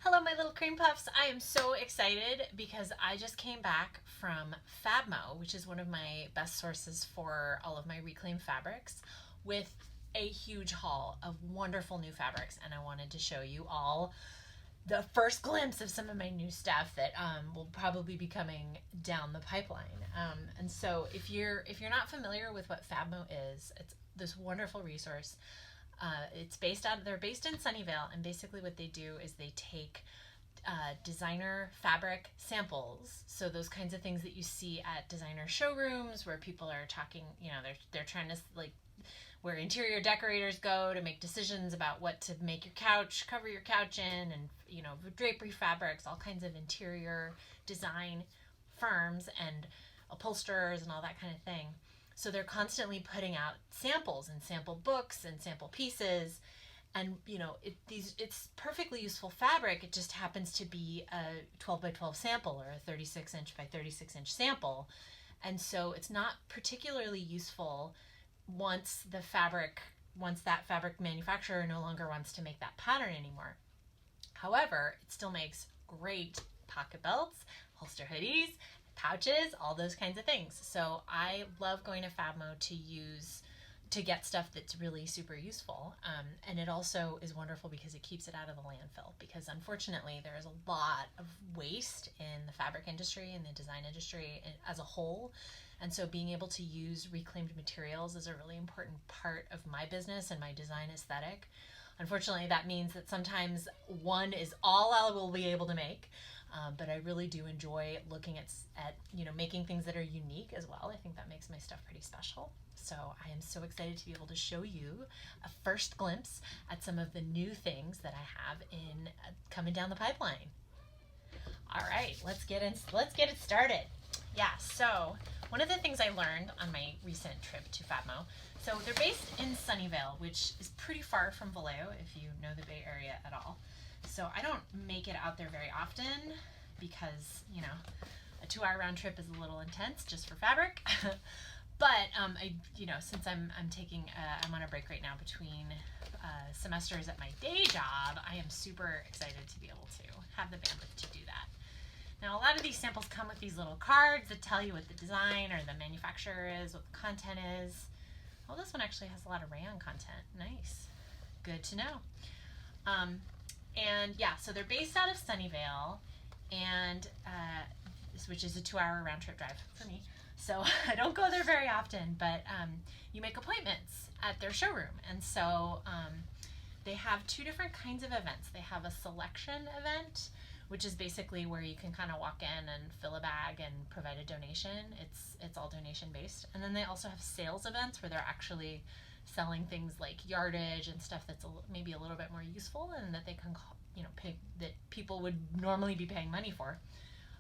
Hello, my little cream puffs. I am so excited because I just came back from Fabmo, which is one of my best sources for all of my reclaimed fabrics, with a huge haul of wonderful new fabrics. And I wanted to show you all the first glimpse of some of my new stuff that will probably be coming down the pipeline. And so if you're not familiar with what Fabmo is, it's this wonderful resource. They're based in Sunnyvale, and basically what they do is they take designer fabric samples. So those kinds of things that you see at designer showrooms where people are talking, they're trying to like where interior decorators go to make decisions about what to make your couch, cover your couch in, and drapery fabrics, all kinds of interior design firms and upholsterers and all that kind of thing. So they're constantly putting out samples and sample books and sample pieces, and it's perfectly useful fabric. It just happens to be a 12 by 12 sample or a 36-inch by 36-inch sample, and so it's not particularly useful once that fabric manufacturer no longer wants to make that pattern anymore. However, it still makes great pocket belts, holster hoodies, pouches, all those kinds of things. So I love going to Fabmo to get stuff that's really super useful. And it also is wonderful because it keeps it out of the landfill, because unfortunately there is a lot of waste in the fabric industry and the design industry as a whole. And so being able to use reclaimed materials is a really important part of my business and my design aesthetic. Unfortunately, that means that sometimes one is all I will be able to make. But I really do enjoy looking at making things that are unique as well. I think that makes my stuff pretty special. So I am so excited to be able to show you a first glimpse at some of the new things that I have in coming down the pipeline. All right, let's get it started. Yeah, so one of the things I learned on my recent trip to Fabmo, so they're based in Sunnyvale, which is pretty far from Vallejo if you know the Bay Area at all. So I don't make it out there very often because, a 2-hour round trip is a little intense just for fabric. But since I'm on a break right now between semesters at my day job, I am super excited to be able to have the bandwidth to do that. Now, a lot of these samples come with these little cards that tell you what the design or the manufacturer is, what the content is. Oh, this one actually has a lot of rayon content. Nice. Good to know. And yeah, so they're based out of Sunnyvale, and which is a 2-hour round trip drive for me. So I don't go there very often, but you make appointments at their showroom. And so they have 2 different kinds of events. They have a selection event, which is basically where you can kind of walk in and fill a bag and provide a donation. It's all donation based. And then they also have sales events where they're actually selling things like yardage and stuff that's maybe a little bit more useful and that they can pay, that people would normally be paying money for.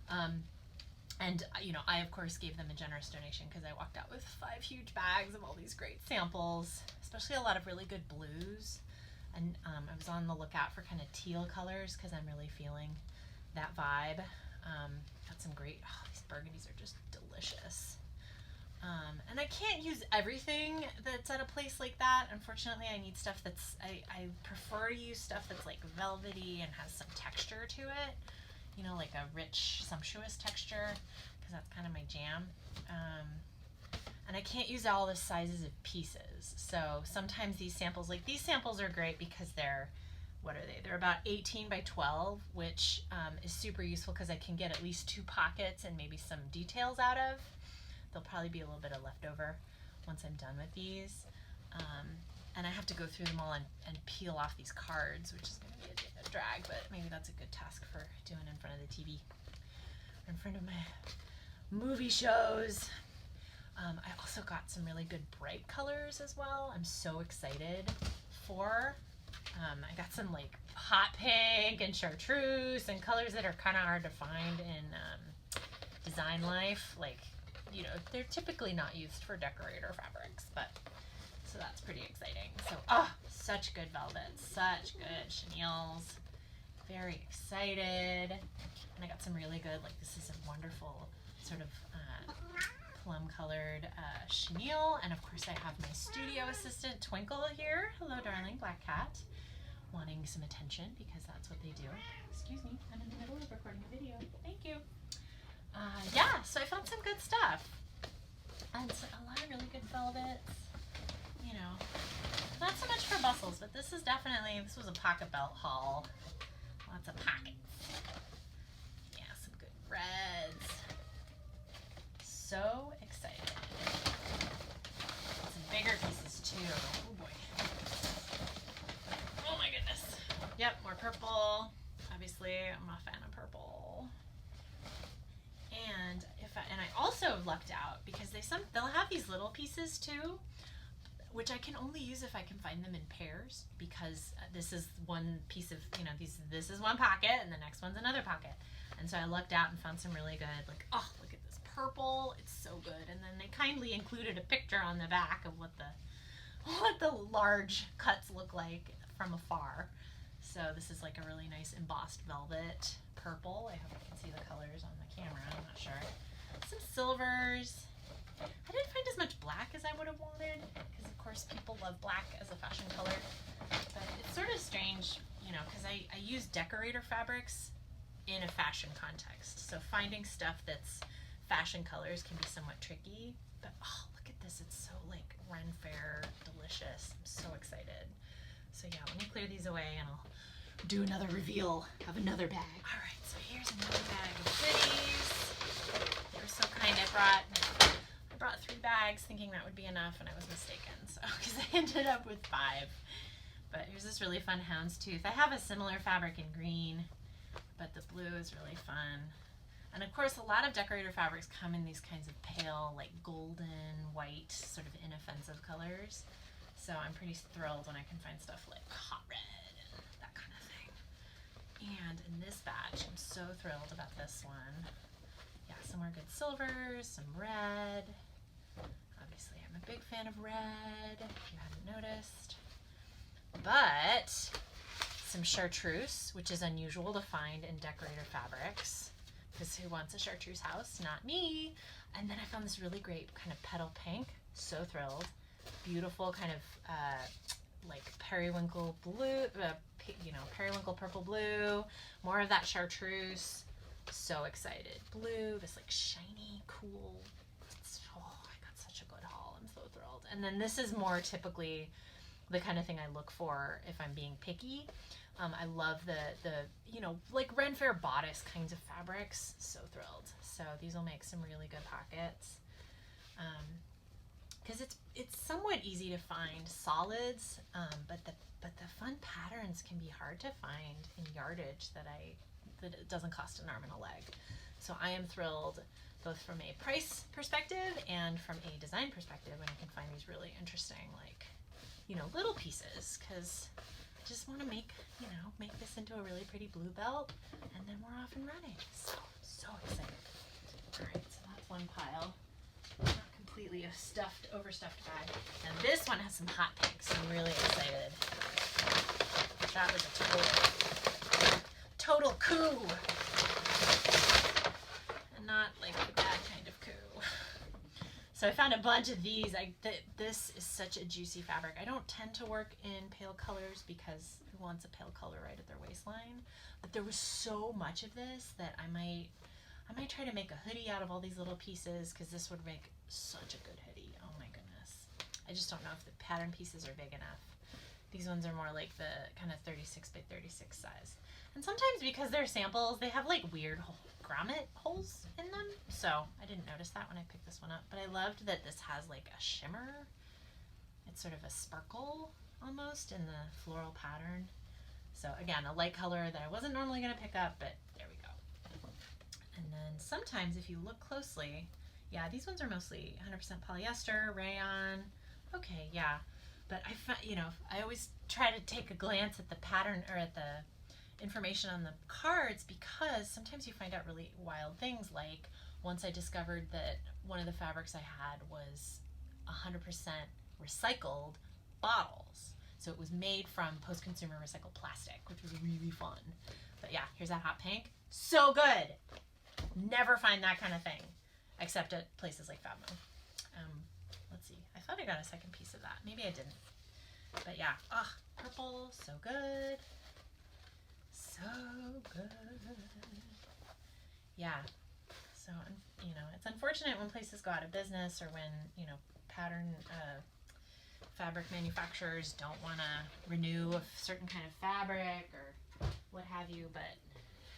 And I of course gave them a generous donation because I walked out with 5 huge bags of all these great samples, especially a lot of really good blues. And I was on the lookout for kind of teal colors because I'm really feeling that vibe. Got some great, these burgundies are just delicious. And I can't use everything that's at a place like that. Unfortunately, I need stuff I prefer to use stuff that's like velvety and has some texture to it. Like a rich, sumptuous texture, because that's kind of my jam. And I can't use all the sizes of pieces. So sometimes these samples are great because they're about 18 by 12, which is super useful because I can get at least 2 pockets and maybe some details out of. There'll probably be a little bit of leftover once I'm done with these. And I have to go through them all and peel off these cards, which is going to be a drag, but maybe that's a good task for doing in front of the TV or in front of my movie shows. I also got some really good bright colors as well. I'm so excited for. I got some like hot pink and chartreuse and colors that are kind of hard to find in design life. Like, they're typically not used for decorator fabrics, but so that's pretty exciting. So, such good velvets, such good chenilles. Very excited. And I got some really good, this is a wonderful sort of plum colored chenille. And of course I have my studio assistant Twinkle here. Hello, darling, black cat. wanting some attention because that's what they do. Excuse me, I'm in the middle of recording a video. Thank you. Yeah, so I found some good stuff. And so a lot of really good velvets. You know, not so much for bustles, but this was a pocket belt haul. Lots of pockets. Yeah, some good reds. So excited. Some bigger pieces too. Oh boy. Oh my goodness. Yep, more purple. Obviously, I'm a fan of purple. And I also lucked out because they'll have these little pieces too, which I can only use if I can find them in pairs, because this is one piece of, you know, this is one pocket and the next one's another pocket. And so I lucked out and found some really good, like, oh, look at this purple, it's so good. And then they kindly included a picture on the back of what the large cuts look like from afar. So this is like a really nice embossed velvet purple. I hope you can see the colors on the camera, I'm not sure. Some silvers. I didn't find as much black as I would have wanted, because of course people love black as a fashion color, but it's sort of strange, you know, because I use decorator fabrics in a fashion context, so finding stuff that's fashion colors can be somewhat tricky. But oh, look at this, it's so like Ren Fair delicious. I'm so excited. So yeah, let me clear these away and I'll do another reveal of another bag. All right, so here's another bag of goodies. They were so kind. I brought 3 bags thinking that would be enough, and I was mistaken, so because I ended up with 5. But here's this really fun houndstooth. I have a similar fabric in green, but the blue is really fun. And of course, a lot of decorator fabrics come in these kinds of pale, like golden, white, sort of inoffensive colors. So I'm pretty thrilled when I can find stuff like hot red and that kind of thing. And in this batch, I'm so thrilled about this one. Yeah, some more good silvers, some red. Obviously, I'm a big fan of red, if you haven't noticed. But some chartreuse, which is unusual to find in decorator fabrics, because who wants a chartreuse house? Not me. And then I found this really great kind of petal pink. So thrilled. Beautiful kind of like periwinkle blue, periwinkle purple blue. More of that chartreuse. So excited. Blue, this like shiny, cool. I got such a good haul. I'm so thrilled. And then this is more typically the kind of thing I look for if I'm being picky. I love the like Ren Fair bodice kinds of fabrics. So thrilled. So these will make some really good pockets. Because it's somewhat easy to find solids, but the fun patterns can be hard to find in yardage that it doesn't cost an arm and a leg. So I am thrilled both from a price perspective and from a design perspective when I can find these really interesting, like, little pieces, because I just want to make this into a really pretty blue belt, and then we're off and running. So excited. All right, so that's one pile. Not completely overstuffed bag. And this one has some hot pink, so I'm really excited. That was a total coup. And not like the bad kind of coup. So I found a bunch of these. This is such a juicy fabric. I don't tend to work in pale colors because who wants a pale color right at their waistline? But there was so much of this that I might try to make a hoodie out of all these little pieces, because this would make such a good hoodie. Oh my goodness. I just don't know if the pattern pieces are big enough. These ones are more like the kind of 36 by 36 size. And sometimes because they're samples, they have like weird grommet holes in them. So I didn't notice that when I picked this one up. But I loved that this has like a shimmer. It's sort of a sparkle almost in the floral pattern. So again, a light color that I wasn't normally going to pick up, but there we go. And then sometimes if you look closely, yeah, these ones are mostly 100% polyester, rayon. Okay, yeah. But I always try to take a glance at the pattern or at the information on the cards, because sometimes you find out really wild things. Like once I discovered that one of the fabrics I had was 100% recycled bottles. So it was made from post-consumer recycled plastic, which was really fun. But yeah, here's that hot pink. So good. Never find that kind of thing, except at places like Fabmo. Let's see. I thought I got a second piece of that. Maybe I didn't. But yeah, purple, so good. So good. Yeah. So, it's unfortunate when places go out of business or when, pattern fabric manufacturers don't want to renew a certain kind of fabric or what have you, but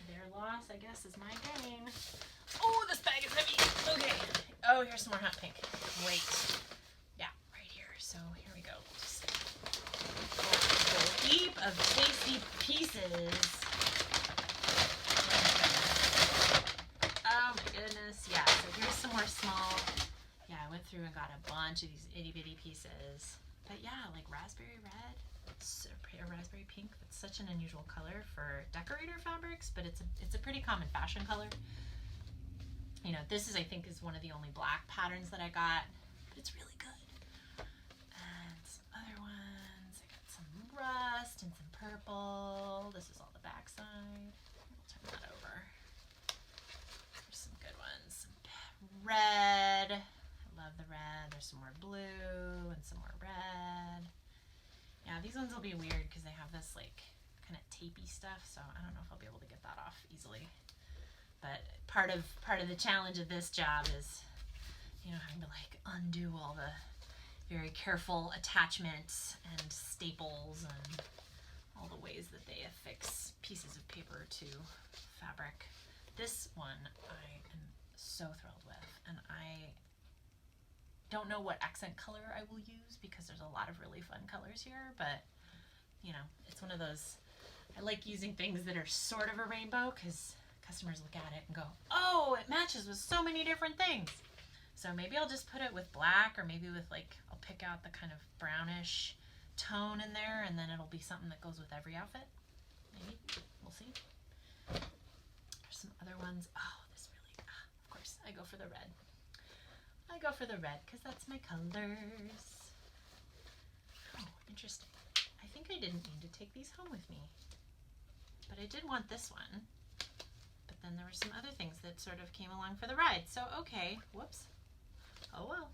their loss, I guess, is my gain. Oh, this bag is heavy. Okay. Oh, here's some more hot pink. Great. Yeah, right here. So here we go. Just a heap of tasty pieces. Oh my goodness. Yeah, so here's some more small. Yeah, I went through and got a bunch of these itty bitty pieces. But yeah, like raspberry red, or raspberry pink. That's such an unusual color for decorator fabrics, but it's a pretty common fashion color. This I think is one of the only black patterns that I got, but it's really good. And some other ones. I got some rust and some purple. This is all the backside. I'll turn that over. There's some good ones. Some red. I love the red. There's some more blue and some more red. Yeah, these ones will be weird because they have this like kind of tapey stuff, so I don't know if I'll be able to get that off easily. But part of the challenge of this job is, having to like undo all the very careful attachments and staples and all the ways that they affix pieces of paper to fabric. This one I am so thrilled with, and I don't know what accent color I will use because there's a lot of really fun colors here, but it's one of those, I like using things that are sort of a rainbow because customers look at it and go, oh, it matches with so many different things. So maybe I'll just put it with black, or maybe with I'll pick out the kind of brownish tone in there, and then it'll be something that goes with every outfit. Maybe. We'll see. There's some other ones. Oh, this really, of course, I go for the red. I go for the red because that's my colors. Oh, interesting. I think I didn't mean to take these home with me, but I did want this one. But then there were some other things that sort of came along for the ride. So, okay, whoops. Oh well.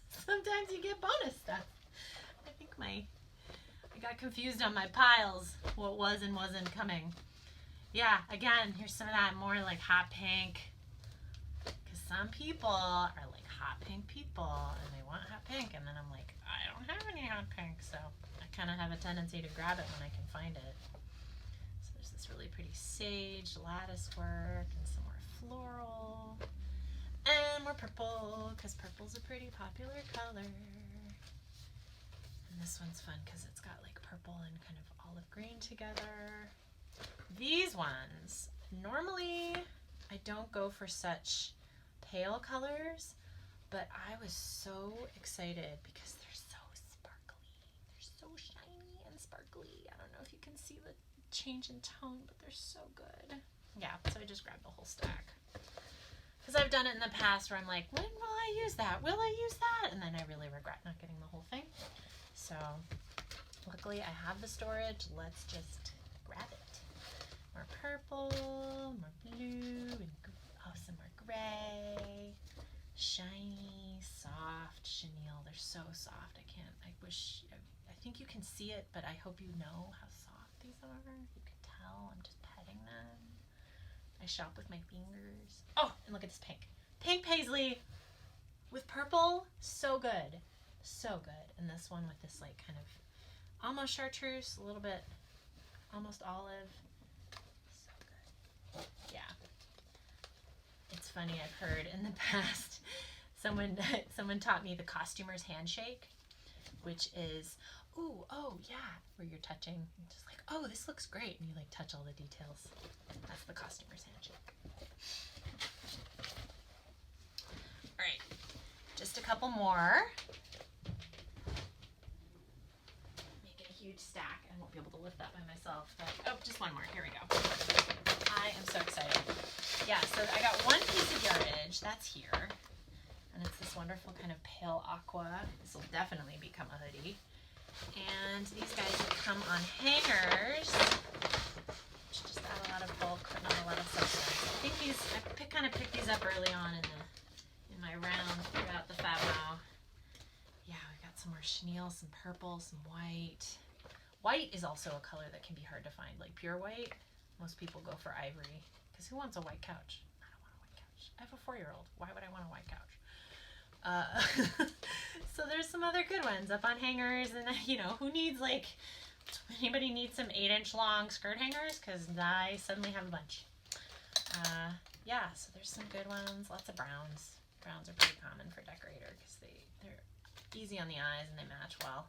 Sometimes you get bonus stuff. I think I got confused on my piles, what was and wasn't coming. Yeah, again, here's some of that more like hot pink. Because some people are like hot pink people and they want hot pink, and then I'm like, I don't have any hot pink, so I kind of have a tendency to grab it when I can find it. So there's this really pretty sage lattice work and some more floral and more purple, because purple's a pretty popular color. And this one's fun because it's got like purple and kind of olive green together. These ones, normally I don't go for such pale colors, but I was so excited because they're so sparkly. They're so shiny and sparkly. I don't know if you can see the change in tone, but they're so good. Yeah, so I just grabbed the whole stack. Because I've done it in the past where I'm like, when will I use that? Will I use that? And then I really regret not getting the whole thing. So luckily I have the storage. Let's just grab it. More purple, more blue, and some more gray. Shiny, soft chenille. They're so soft. I think you can see it, but I hope you know how soft these are. You can tell. I'm just petting them. I shop with my fingers. Oh, and look at this pink. Pink paisley with purple. So good. So good. And this one with this like kind of almost chartreuse, a little bit almost olive. So good. Yeah. It's funny, I've heard in the past someone taught me the costumer's handshake, which is, ooh, oh yeah, where you're touching, just like, oh, this looks great, and you like touch all the details. That's the costumer's handshake. All right, just a couple more. Making a huge stack. I won't be able to lift that by myself, but oh, just one more. Here we go. I am so excited. Yeah, so I got one piece of yardage. That's here. And it's this wonderful kind of pale aqua. This will definitely become a hoodie. And these guys will come on hangers, which just add a lot of bulk, but not a lot of substance. I think I kind of picked these up early on in my round throughout the Fabmo. Yeah, we got some more chenille teal, some purple, some white. White is also a color that can be hard to find, like pure white. Most people go for ivory, because who wants a white couch? I don't want a white couch. I have a 4-year-old. Why would I want a white couch? So there's some other good ones up on hangers, and you know, who needs like, anybody needs some 8-inch long skirt hangers? Because I suddenly have a bunch. Yeah, so there's some good ones, lots of browns. Browns are pretty common for decorator because they're easy on the eyes and they match well.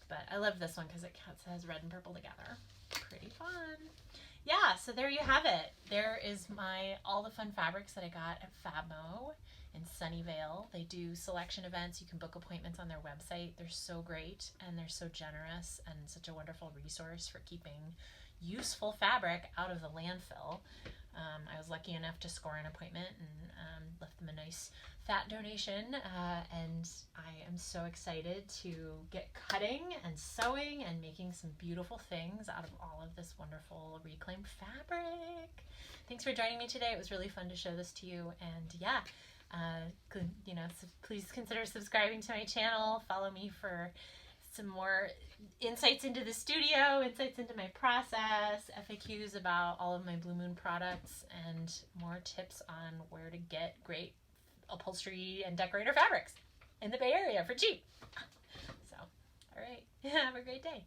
But I love this one because it has red and purple together. Pretty fun. Yeah, so there you have it. There is all the fun fabrics that I got at Fabmo in Sunnyvale. They do selection events. You can book appointments on their website. They're so great and they're so generous and such a wonderful resource for keeping useful fabric out of the landfill. I was lucky enough to score an appointment and left them a nice fat donation, and I am so excited to get cutting and sewing and making some beautiful things out of all of this wonderful reclaimed fabric. Thanks for joining me today. It was really fun to show this to you, and yeah, you know, so please consider subscribing to my channel. Follow me for some more insights into the studio, insights into my process, FAQs about all of my Blue Moon products, and more tips on where to get great upholstery and decorator fabrics in the Bay Area for cheap. So, all right, have a great day.